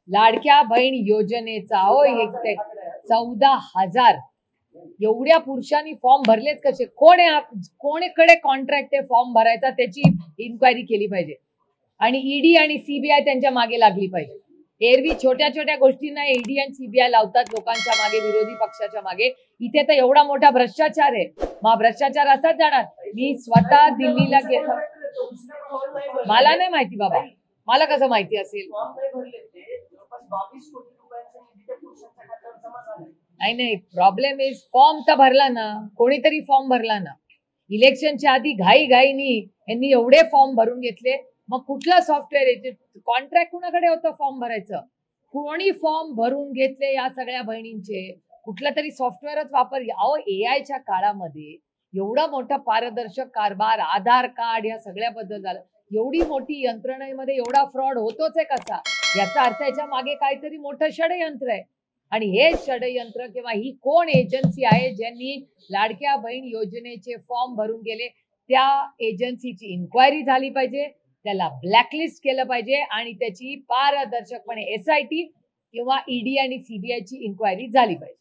लाडक्या बहीण योजनेचा 14,000 एवढ्या पुरुषांनी फॉर्म भरलेच कसे? कोणीकडे कॉन्ट्रॅक्ट आहे फॉर्म भरायचा त्याची इन्क्वायरी केली पाहिजे आणि ईडी आणि सीबीआय त्यांच्या मागे लागली पाहिजे. एरवी छोट्या छोट्या गोष्टींना ईडी आणि सीबीआय लावतात लोकांच्या मागे, विरोधी पक्षाच्या मागे. इथे तर एवढा मोठा भ्रष्टाचार आहे. मग भ्रष्टाचार असाच जाणार. मी स्वतः दिल्लीला गेलो. मला नाही माहिती बाबा, मला कसं माहिती असेल? नाही, प्रॉब्लेम इज फॉर्म तर भरला ना, कोणीतरी फॉर्म भरला ना. इलेक्शनच्या आधी घाईनी यांनी एवढे फॉर्म भरून घेतले. मग कुठला सॉफ्टवेअर याचे कॉन्ट्रॅक्ट कुणाकडे होतं फॉर्म भरायचं? कोणी फॉर्म भरून घेतले या सगळ्या बहिणींचे? कुठला तरी सॉफ्टवेअरच वापर. एआयच्या काळामध्ये एवढा मोठा पारदर्शक कारभार, आधार कार्ड या सगळ्याबद्दल झालं. एवढी मोठी यंत्रणेमध्ये एवढा फ्रॉड होतोच आहे कसा? याचा अर्थ याच्या मागे काहीतरी मोठं षडयंत्र आहे. आणि हे षडयंत्र किंवा ही कोण एजन्सी आहे ज्यांनी लाडक्या बहीण योजनेचे फॉर्म भरून गेले, त्या एजन्सीची इन्क्वायरी झाली पाहिजे, त्याला ब्लॅकलिस्ट केलं पाहिजे आणि त्याची पारदर्शकपणे SIT किंवा ईडी आणि सीबीआयची इन्क्वायरी झाली पाहिजे.